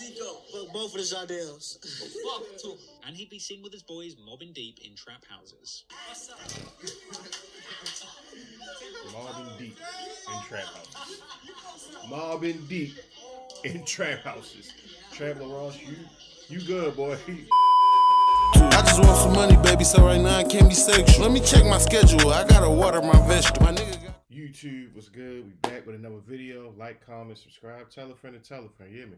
Fuck both of the Jardels. Fuck too. And he'd be seen with his boys mobbing deep in trap houses. Mobbing deep in trap houses. Mobbing deep in trap houses. Traveler Ross, you good, boy. I just want some money, baby, so right now I can't be sexual. Let me check my schedule. I gotta water my vegetables. My nigga got... YouTube, what's good? We back with another video. Like, comment, subscribe, tell a friend and tell a friend. You hear me?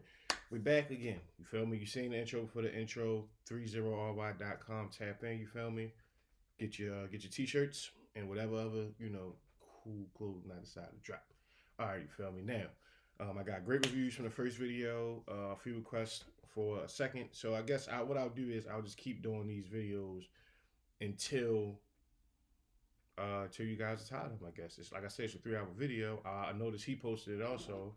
We back again. You feel me? You seen the intro for the intro. 30ry.com. Tap in. You feel me? Get your t-shirts and whatever other cool clothes I decide to drop. All right, you feel me? Now, I got great reviews from the first video. A few requests for a second. So I guess what I'll do is I'll just keep doing these videos until you guys are tired of them, I guess. It's like I said, it's a 3-hour video. I noticed he posted it also.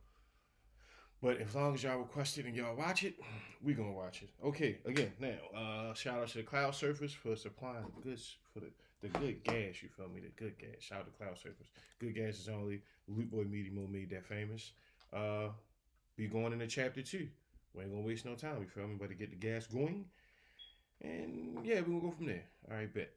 But as long as y'all request it and y'all watch it, we gonna watch it. Okay, again, now, shout out to the Cloud Surfers for supplying the goods for the good gas, you feel me? The good gas. Shout out to Cloud Surfers. Good gas is only Loot Boy Media Mo made that famous. Be going into chapter 2. We ain't gonna waste no time, you feel me? But to get the gas going. And yeah, we gonna go from there. All right, bet.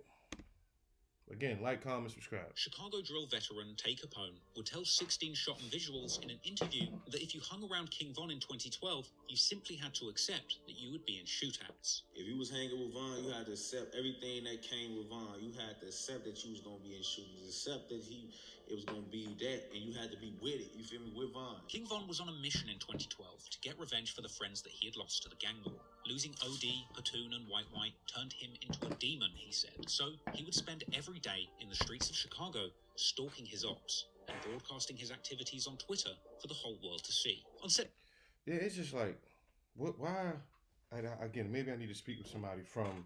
Again, like, comment, subscribe. Chicago drill veteran Tay Capone would tell 16 Shot and Visuals in an interview that if you hung around King Von in 2012, you simply had to accept that you would be in shootouts. If you was hanging with Von, you had to accept everything that came with Von. You had to accept that you was going to be in shootings, accept that it was going to be that, and you had to be with it, you feel me, with Von. King Von was on a mission in 2012 to get revenge for the friends that he had lost to the gang war. Losing OD, Platoon, and White White turned him into a demon, he said. So he would spend every day in the streets of Chicago stalking his ops and broadcasting his activities on Twitter for the whole world to see. Yeah, it's just like, why? Again, maybe I need to speak with somebody from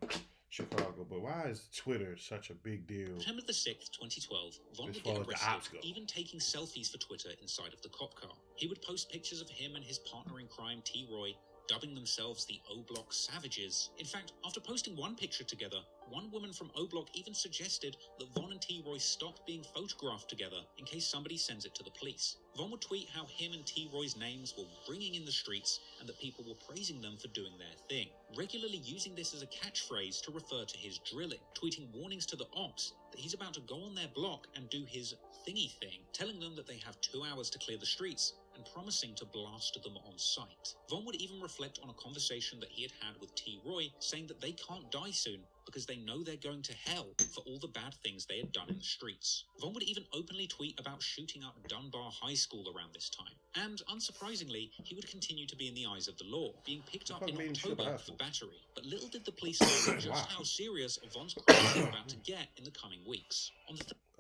Chicago, but why is Twitter such a big deal? September the 6th, 2012, Von would get arrested, even taking selfies for Twitter inside of the cop car. He would post pictures of him and his partner in crime, T. Roy, dubbing themselves the O-Block Savages. In fact, after posting one picture together, one woman from O-Block even suggested that Von and T-Roy stop being photographed together in case somebody sends it to the police. Von would tweet how him and T-Roy's names were ringing in the streets and that people were praising them for doing their thing, regularly using this as a catchphrase to refer to his drilling, tweeting warnings to the ops that he's about to go on their block and do his thingy thing, telling them that they have 2 hours to clear the streets and promising to blast them on sight. Von would even reflect on a conversation that he had had with T. Roy, saying that they can't die soon because they know they're going to hell for all the bad things they had done in the streets. Von would even openly tweet about shooting up Dunbar High School around this time. And unsurprisingly, he would continue to be in the eyes of the law, being picked up in October for battery. But little did the police know just how serious Von's crime was about to get in the coming weeks.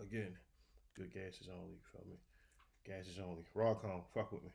Again, good gas is only, you feel me? Gas is only. Rawcom, fuck with me.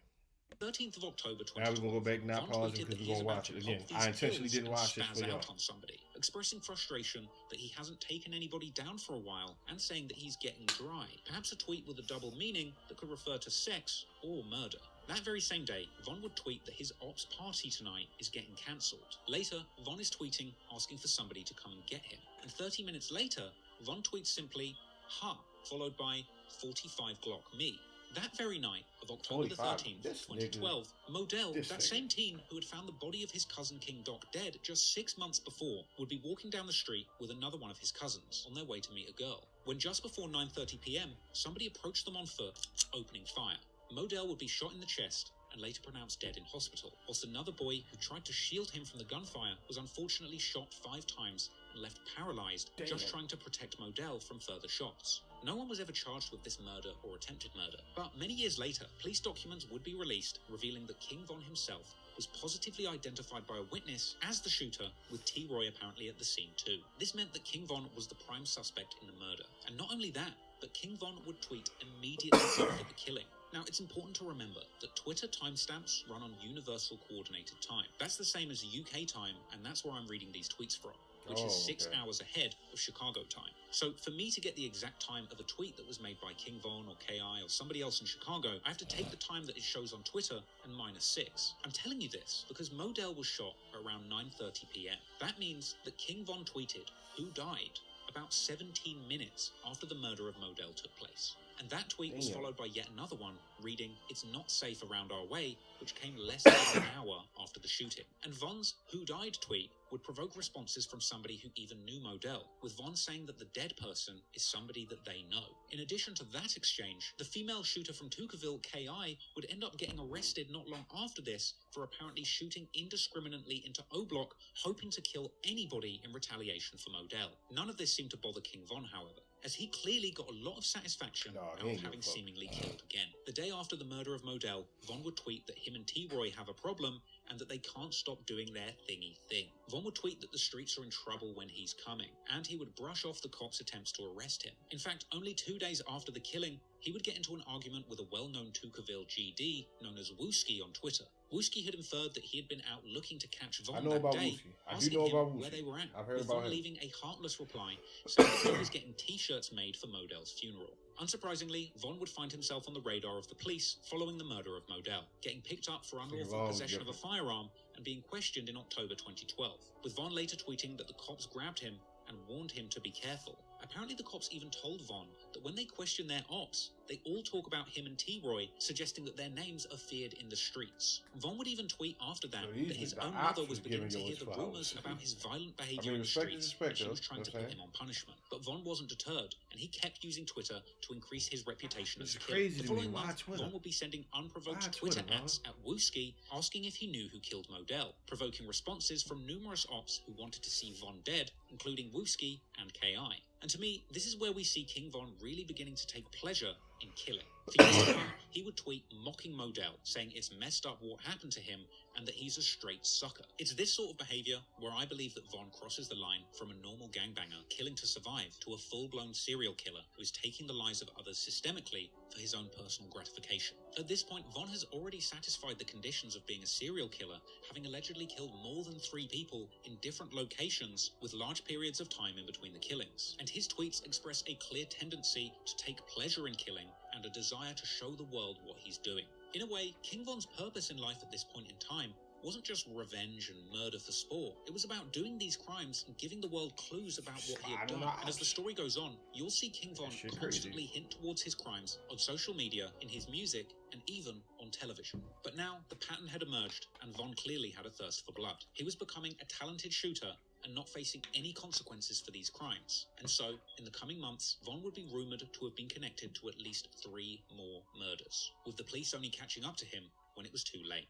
13th of October 2012. Now we're going to go back, not pause it, because we're going to watch it again. I intentionally didn't watch this for y'all. On somebody, expressing frustration that he hasn't taken anybody down for a while and saying that he's getting dry. Perhaps a tweet with a double meaning that could refer to sex or murder. That very same day, Von would tweet that his ops party tonight is getting cancelled. Later, Von is tweeting asking for somebody to come and get him. And 30 minutes later, Von tweets simply, "Ha," followed by 45 Glock me. That very night of October the 13th, 2012, Modell, that same teen who had found the body of his cousin King Doc dead just 6 months before, would be walking down the street with another one of his cousins on their way to meet a girl. When just before 9:30 p.m., somebody approached them on foot, opening fire. Modell would be shot in the chest and later pronounced dead in hospital, whilst another boy who tried to shield him from the gunfire was unfortunately shot 5 times and left paralyzed, just trying to protect Modell from further shots. No one was ever charged with this murder or attempted murder, but many years later, police documents would be released revealing that King Von himself was positively identified by a witness as the shooter, with T. Roy apparently at the scene too. This meant that King Von was the prime suspect in the murder. And not only that, but King Von would tweet immediately after the killing. Now, it's important to remember that Twitter timestamps run on Universal Coordinated Time. That's the same as UK time, and that's where I'm reading these tweets from, which is 6 hours ahead of Chicago time. So for me to get the exact time of a tweet that was made by King Von or KI or somebody else in Chicago, I have to take the time that it shows on Twitter and -6. I'm telling you this because Modell was shot around 9:30 p.m. That means that King Von tweeted, "Who died?" about 17 minutes after the murder of Modell took place. And that tweet was Damn. followed by yet another one reading, "It's not safe around our way," which came less than an hour after the shooting. And Von's "Who Died" tweet would provoke responses from somebody who even knew Modell, with Von saying that the dead person is somebody that they know. In addition to that exchange, the female shooter from Tuckerville, K.I., would end up getting arrested not long after this for apparently shooting indiscriminately into O-Block, hoping to kill anybody in retaliation for Modell. None of this seemed to bother King Von, however, as he clearly got a lot of satisfaction out of having seemingly killed again. The day after the murder of Modell, Von would tweet that him and T-Roy have a problem and that they can't stop doing their thingy thing. Von would tweet that the streets are in trouble when he's coming, and he would brush off the cops' attempts to arrest him. In fact, only 2 days after the killing, he would get into an argument with a well-known Tuckerville GD known as Wooski on Twitter. Wooski had inferred that he had been out looking to catch Von that day, asking him where they were at, with Von leaving a heartless reply saying that he was getting t-shirts made for Modell's funeral. Unsurprisingly, Von would find himself on the radar of the police following the murder of Modell, getting picked up for unlawful possession of a firearm and being questioned in October 2012, with Von later tweeting that the cops grabbed him and warned him to be careful. Apparently the cops even told Von that when they question their ops, they all talk about him and T-Roy, suggesting that their names are feared in the streets. Von would even tweet after that that his own mother was beginning to hear the rumors about his violent behavior in the streets, and she was trying to put him on punishment. But Von wasn't deterred, and he kept using Twitter to increase his reputation as a killer. The following month, Von would be sending unprovoked Twitter ads at Wooski, asking if he knew who killed Modell, provoking responses from numerous ops who wanted to see Von dead, including Wooski and K.I. And to me, this is where we see King Von really beginning to take pleasure in killing. For years to come, he would tweet mocking Modell, saying it's messed up what happened to him and that he's a straight sucker. It's this sort of behavior where I believe that Von crosses the line from a normal gangbanger killing to survive to a full-blown serial killer who is taking the lives of others systemically for his own personal gratification. At this point, Von has already satisfied the conditions of being a serial killer, having allegedly killed more than 3 people in different locations with large periods of time in between the killings. And his tweets express a clear tendency to take pleasure in killing and a desire to show the world what he's doing. In a way, King Von's purpose in life at this point in time wasn't just revenge and murder for sport. It was about doing these crimes and giving the world clues about what he had done. And as the story goes on, you'll see King Von constantly hint towards his crimes on social media, in his music, and even on television. But now, the pattern had emerged, and Von clearly had a thirst for blood. He was becoming a talented shooter and not facing any consequences for these crimes. And so, in the coming months, Von would be rumoured to have been connected to at least 3 more murders, with the police only catching up to him when it was too late.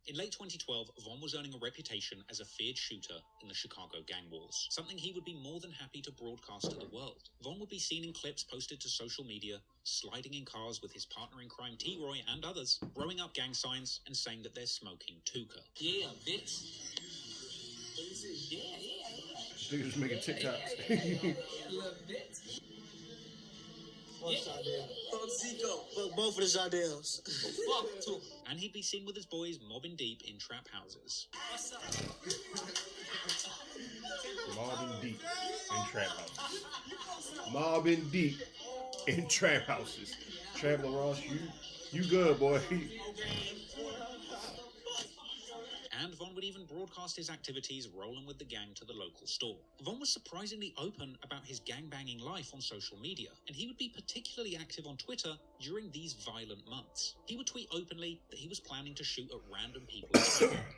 In late 2012, Von was earning a reputation as a feared shooter in the Chicago gang wars, something he would be more than happy to broadcast to the world. Von would be seen in clips posted to social media, sliding in cars with his partner in crime T-Roy and others, throwing up gang signs and saying that they're smoking Tuka. Yeah, bitch. Yeah. Niggas just making TikToks. Little bitch. Fuck Shadell. Fuck Zico. Fuck both of the Shadells. Fuck Tuka. And he'd be seen with his boys mobbing deep in trap houses. Mobbing deep in trap houses. Mobbing deep in trap houses. Traveler Ross, you good, boy. And Von would even broadcast his activities rolling with the gang to the local store. Von was surprisingly open about his gang-banging life on social media, and he would be particularly active on Twitter during these violent months. He would tweet openly that he was planning to shoot at random people.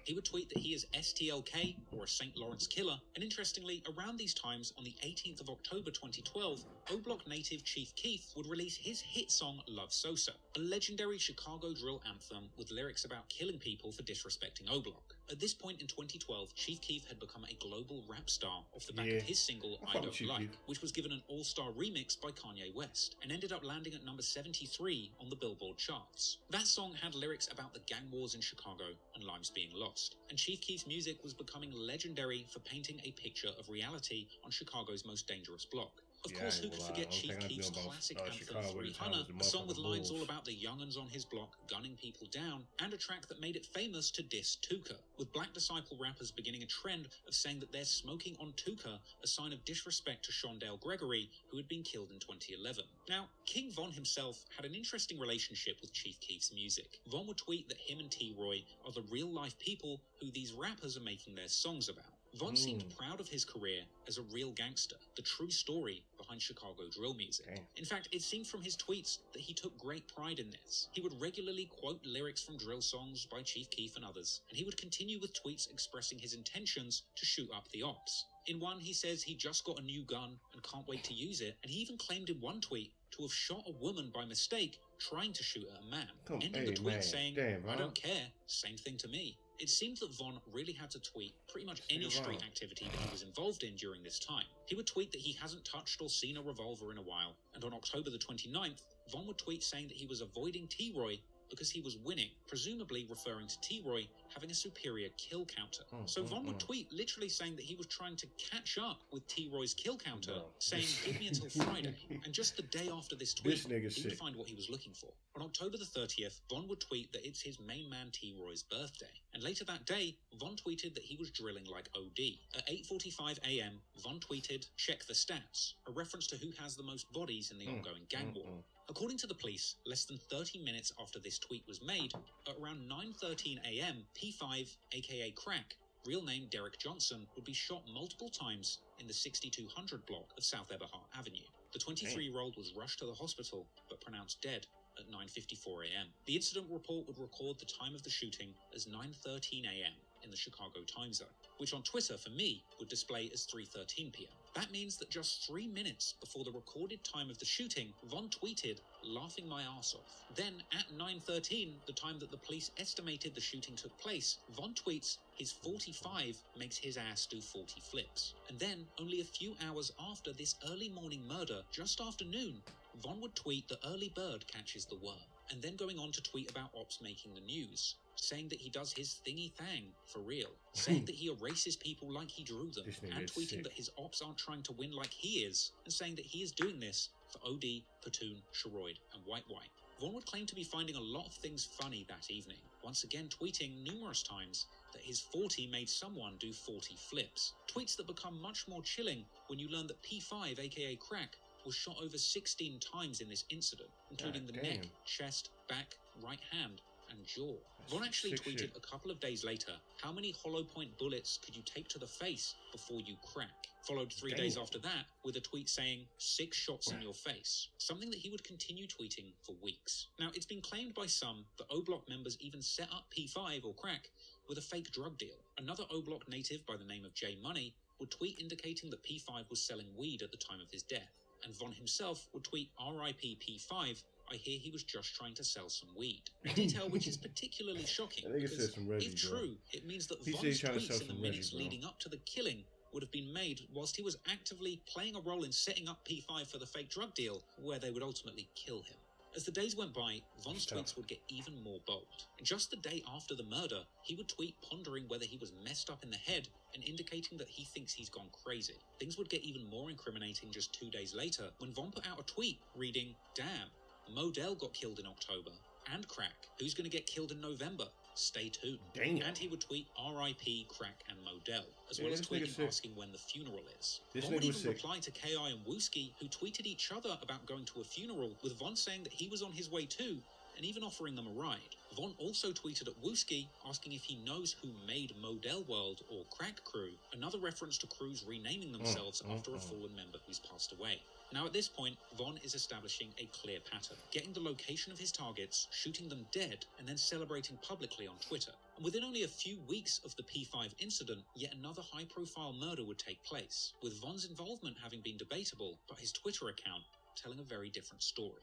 He would tweet that he is STLK, or a St. Lawrence Killer, and interestingly, around these times, on the 18th of October 2012, O-Block native Chief Keef would release his hit song Love Sosa, a legendary Chicago drill anthem with lyrics about killing people for disrespecting O-Block. At this point in 2012, Chief Keef had become a global rap star off the back of his single I Don't Like, which was given an all-star remix by Kanye West, and ended up landing at number 73 on the Billboard charts. That song had lyrics about the gang wars in Chicago and lives being lost, and Chief Keef's music was becoming legendary for painting a picture of reality on Chicago's most dangerous block. Of course, who could forget Chief Keef's classic anthem 300, a song with lines all about the young'uns on his block gunning people down, and a track that made it famous to diss Tuka, with Black Disciple rappers beginning a trend of saying that they're smoking on Tuka, a sign of disrespect to Shondell Gregory, who had been killed in 2011. Now, King Von himself had an interesting relationship with Chief Keef's music. Von would tweet that him and T-Roy are the real-life people who these rappers are making their songs about. Von seemed proud of his career as a real gangster, the true story behind Chicago drill music. Damn. In fact, it seemed from his tweets that he took great pride in this. He would regularly quote lyrics from drill songs by Chief Keef and others, and he would continue with tweets expressing his intentions to shoot up the ops. In one, he says he just got a new gun and can't wait to use it, and he even claimed in one tweet to have shot a woman by mistake trying to shoot at a man, ending the tweet saying, Damn, I don't care, same thing to me. It seemed that Von really had to tweet pretty much any street activity that he was involved in during this time. He would tweet that he hasn't touched or seen a revolver in a while, and on October the 29th, Von would tweet saying that he was avoiding T-Roy because he was winning, presumably referring to T-Roy having a superior kill counter. So Von would tweet literally saying that he was trying to catch up with T-Roy's kill counter, saying, give me until Friday. And just the day after this tweet, he would find what he was looking for. On October the 30th, Von would tweet that it's his main man T-Roy's birthday. And later that day, Von tweeted that he was drilling like OD. At 8:45 a.m., Von tweeted, check the stats, a reference to who has the most bodies in the ongoing gang war. According to the police, less than 30 minutes after this tweet was made, at around 9:13 a.m., P5, aka Crack, real name Derek Johnson, would be shot multiple times in the 6200 block of South Eberhart Avenue. The 23-year-old was rushed to the hospital, but pronounced dead at 9:54 a.m. The incident report would record the time of the shooting as 9:13 a.m. in the Chicago time zone, which on Twitter, for me, would display as 3:13 p.m. That means that just 3 minutes before the recorded time of the shooting, Von tweeted, laughing my ass off. Then, at 9:13, the time that the police estimated the shooting took place, Von tweets, his 45 makes his ass do 40 flips. And then, only a few hours after this early morning murder, just after noon, Von would tweet the early bird catches the worm, and then going on to tweet about ops making the news, saying that he does his thingy thang for real, saying that he erases people like he drew them, and tweeting that his ops aren't trying to win like he is, and saying that he is doing this for OD, Platoon, Sherroid, and White White. Von would claim to be finding a lot of things funny that evening, once again tweeting numerous times that his 40 made someone do 40 flips. Tweets that become much more chilling when you learn that P5, aka Crack, was shot over 16 times in this incident, including the neck, chest, back, right hand, and jaw. Von actually tweeted a couple of days later, how many hollow point bullets could you take to the face before you crack? Followed 3 days after that with a tweet saying, 6 shots in your face, something that he would continue tweeting for weeks. Now, it's been claimed by some that O-Block members even set up P5 or Crack with a fake drug deal. Another O-Block native by the name of J Money would tweet indicating that P5 was selling weed at the time of his death, and Von himself would tweet RIP P5, I hear he was just trying to sell some weed. A detail which is particularly shocking, because if true, it means that Von's tweets in the minutes leading up to the killing would have been made whilst he was actively playing a role in setting up P5 for the fake drug deal, where they would ultimately kill him. As the days went by, Von's tweets would get even more bold. Just the day after the murder, he would tweet pondering whether he was messed up in the head and indicating that he thinks he's gone crazy. Things would get even more incriminating just 2 days later when Von put out a tweet reading, damn, Modell got killed in October, and Crack, who's going to get killed in November? Stay tuned. Damn. And he would tweet RIP Crack and Modell, as well as tweeting asking when the funeral is. Von would even reply to KI and Wooski, who tweeted each other about going to a funeral, with Von saying that he was on his way too, and even offering them a ride. Von also tweeted at Wooski asking if he knows who made Modell World or Crack Crew, another reference to crews renaming themselves after a fallen member who's passed away. Now at this point, Von is establishing a clear pattern, getting the location of his targets, shooting them dead, and then celebrating publicly on Twitter. And within only a few weeks of the P5 incident, yet another high-profile murder would take place, with Von's involvement having been debatable, but his Twitter account telling a very different story.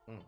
In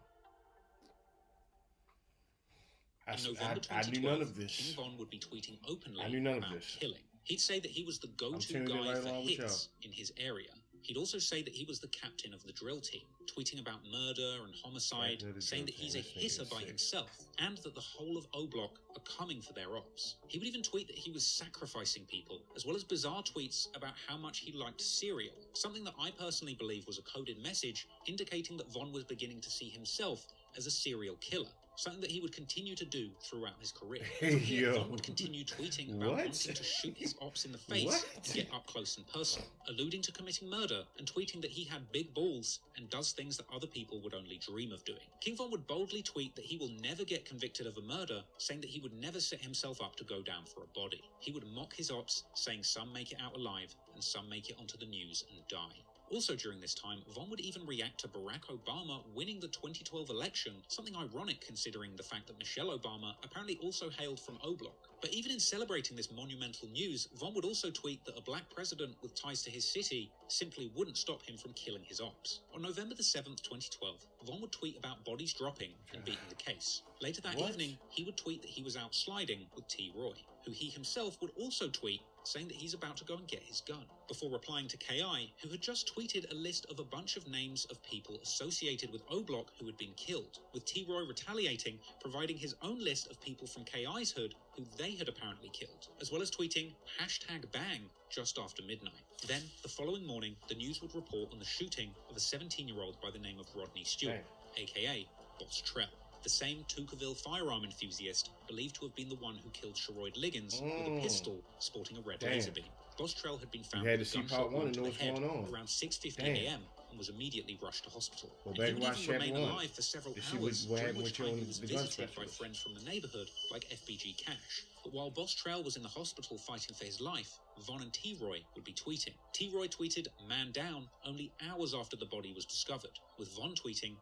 November 2012, King Von would be tweeting openly about killing. He'd say that he was the go-to guy for hits in his area. He'd also say that he was the captain of the drill team, tweeting about murder and homicide, saying that he's a hitter by himself, and that the whole of O-Block are coming for their ops. He would even tweet that he was sacrificing people, as well as bizarre tweets about how much he liked cereal, something that I personally believe was a coded message indicating that Von was beginning to see himself as a serial killer. something that he would continue to do throughout his career. Hey, From here, yo. Von would continue tweeting about What? wanting to shoot his ops in the face What? and get up close and personal, alluding to committing murder and tweeting that he had big balls and does things that other people would only dream of doing. King Von would boldly tweet that he will never get convicted of a murder, saying that he would never set himself up to go down for a body. He would mock his ops, saying some make it out alive and some make it onto the news and die. Also during this time, Von would even react to Barack Obama winning the 2012 election, something ironic considering the fact that Michelle Obama apparently also hailed from O Block. But even in celebrating this monumental news, Von would also tweet that a black president with ties to his city simply wouldn't stop him from killing his ops. On November the 7th, 2012, Von would tweet about bodies dropping and beating the case. Later that evening, he would tweet that he was out sliding with T. Roy, who he himself would also tweet saying that he's about to go and get his gun, before replying to KI, who had just tweeted a list of a bunch of names of people associated with O Block who had been killed, with T. Roy retaliating, providing his own list of people from KI's hood who they had apparently killed, as well as tweeting #bang just after midnight. Then, the following morning, the news would report on the shooting of a 17-year-old by the name of Rodney Stewart, aka Boss Trell, the same Toukerville firearm enthusiast believed to have been the one who killed Sherrod Liggins with a pistol sporting a red laser beam. Boss Trell had been found You had with to a see gunshot part one wound to to know the what's head going on. around 6:15 Damn. a.m. and was immediately rushed to hospital. Well, And back he would watch even chapter remain one. alive for several To see hours, what during happened which with you time on he was the gun visited by specialist. friends from the neighborhood like FBG Cash. But while Boss Trell was in the hospital fighting for his life, Von and T-Roy would be tweeting. T-Roy tweeted "man down" only hours after the body was discovered, with Von tweeting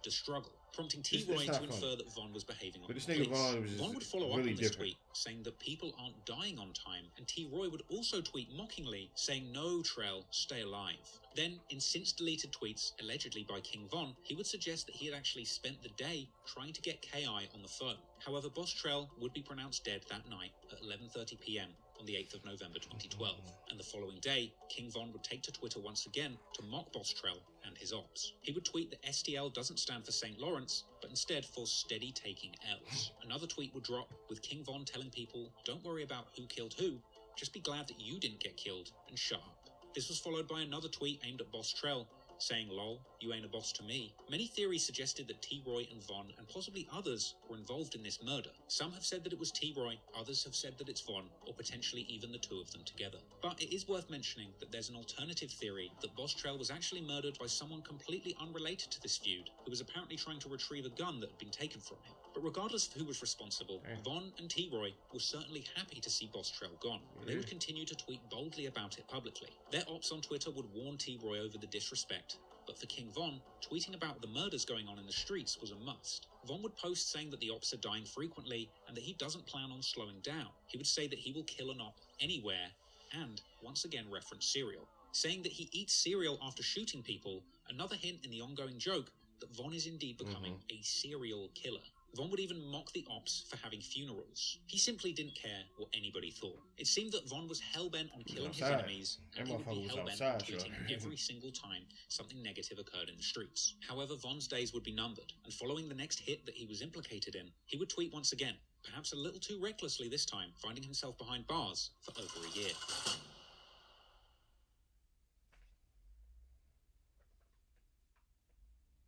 #destruggle, prompting T-Roy It's to not infer funny. that Von was behaving But on this the nigga police. Von was Von would follow really up on this different. tweet, saying that people aren't dying on time, and T-Roy would also tweet mockingly, saying "no, Trell, stay alive." Then, in since-deleted tweets, allegedly by King Von, he would suggest that he had actually spent the day trying to get KI on the phone. However, Boss Trell would be pronounced dead that night at 11:30 p.m. on the 8th of November 2012, and the following day, King Von would take to Twitter once again to mock Boss Trell and his ops. He would tweet that STL doesn't stand for St. Lawrence, but instead for steady taking L's. Another tweet would drop, with King Von telling people, "Don't worry about who killed who, just be glad that you didn't get killed and shut up." This was followed by another tweet aimed at Boss Trell, saying, "Lol, you ain't a boss to me." Many theories suggested that T-Roy and Von, and possibly others, were involved in this murder. Some have said that it was T-Roy, others have said that it's Von, or potentially even the two of them together. But it is worth mentioning that there's an alternative theory that Boss Trell was actually murdered by someone completely unrelated to this feud, who was apparently trying to retrieve a gun that had been taken from him. But regardless of who was responsible, Von and T-Roy were certainly happy to see Boss Trell gone. They would continue to tweet boldly about it publicly. Their ops on Twitter would warn T-Roy over the disrespect, but for King Von, tweeting about the murders going on in the streets was a must. Von would post saying that the ops are dying frequently and that he doesn't plan on slowing down. He would say that he will kill an op anywhere, and once again reference cereal, saying that he eats cereal after shooting people, another hint in the ongoing joke that Von is indeed becoming a serial killer. Von would even mock the ops for having funerals. He simply didn't care what anybody thought. It seemed that Von was hell-bent on killing his outside. enemies, and That he would be motherfucker was hell-bent on outside, tweeting sure. every single time something negative occurred in the streets. However, Von's days would be numbered, and following the next hit that he was implicated in, he would tweet once again, perhaps a little too recklessly this time, finding himself behind bars for over a year.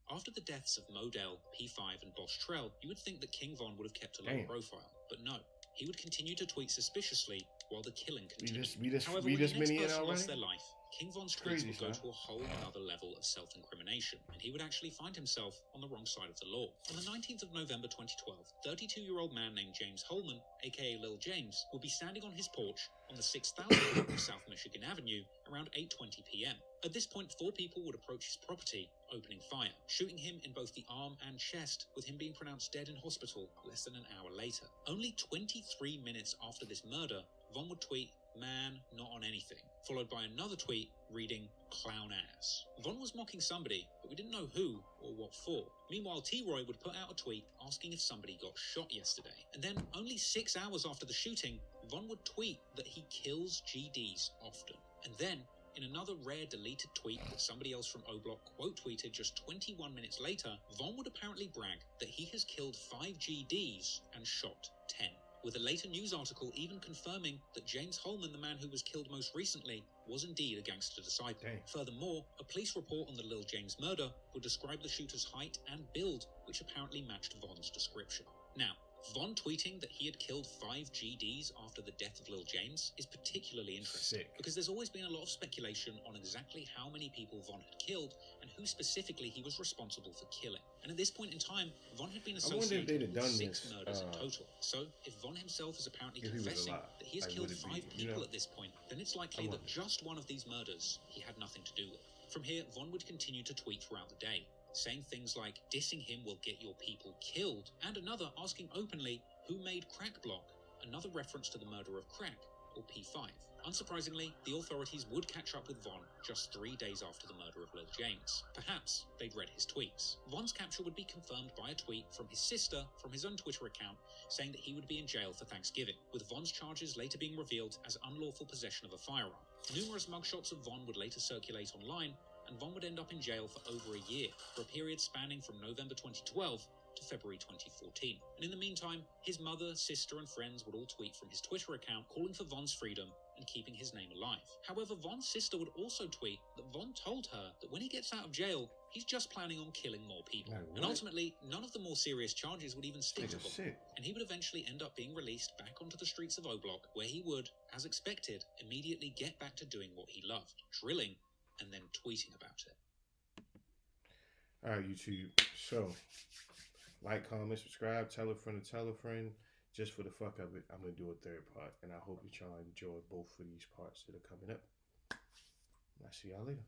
After the deaths of Modell, P5 and Boss Trell, you would think that King Von would have kept a low Damn. profile, but no. He would continue to tweet suspiciously while the killing continued. However, We when this the next many in person already? lost their life, King Von's tweets crazy, would go son. to a whole other level of self-incrimination, and he would actually find himself on the wrong side of the law. On the 19th of November 2012, 32-year-old man named James Holman, aka Lil James, would be standing on his porch on the 6,000 block of South Michigan Avenue around 8:20 p.m. At this point, 4 people would approach his property, opening fire, shooting him in both the arm and chest, with him being pronounced dead in hospital less than an hour later. Only 23 minutes after this murder, Von would tweet, "Man, not on anything," followed by another tweet reading, "clown ass." Von was mocking somebody, but we didn't know who or what for. Meanwhile, T-Roy would put out a tweet asking if somebody got shot yesterday. And then, only 6 hours after the shooting, Von would tweet that he kills GDs often. And then, in another rare deleted tweet that somebody else from O-Block quote-tweeted just 21 minutes later, Von would apparently brag that he has killed 5 GDs and shot 10. with a later news article even confirming that James Holman, the man who was killed most recently, was indeed a gangster disciple. Dang. Furthermore, a police report on the Lil James murder would describe the shooter's height and build, which apparently matched Von's description. Now, Von tweeting that he had killed 5 GDs after the death of Lil James is particularly interesting, Sick. because there's always been a lot of speculation on exactly how many people Von had killed and who specifically he was responsible for killing. And at this point in time, Von had been I wonder if associated they'd have with done 6 this, murders in total. So, if Von himself is apparently if he was confessing alive, that he has like, killed would it 5 be, people you know? at this point, then it's likely I that wonder. just one of these murders he had nothing to do with. From here, Von would continue to tweet throughout the day, saying things like, "Dissing him will get your people killed," and another asking openly, "Who made Crack Block?" Another reference to the murder of Crack, or P5. Unsurprisingly, the authorities would catch up with Von just 3 days after the murder of Lil James. Perhaps they'd read his tweets. Von's capture would be confirmed by a tweet from his sister from his own Twitter account saying that he would be in jail for Thanksgiving, with Von's charges later being revealed as unlawful possession of a firearm. Numerous mugshots of Von would later circulate online, and Von would end up in jail for over a year, for a period spanning from November 2012 to February 2014. And in the meantime, his mother, sister, and friends would all tweet from his Twitter account calling for Von's freedom and keeping his name alive. However, Von's sister would also tweet that Von told her that when he gets out of jail, he's just planning on killing more people. Like, and what? ultimately, none of the more serious charges would even stick to Nigga Von. sick. And he would eventually end up being released back onto the streets of O-Block, where he would, as expected, immediately get back to doing what he loved, drilling and then tweeting about it. All right, YouTube. So, like, comment, subscribe, tell a friend to tell a friend. Just for the fuck of it, I'm going to do a 3rd part. And I hope that y'all enjoy both of these parts that are coming up. I'll see y'all later.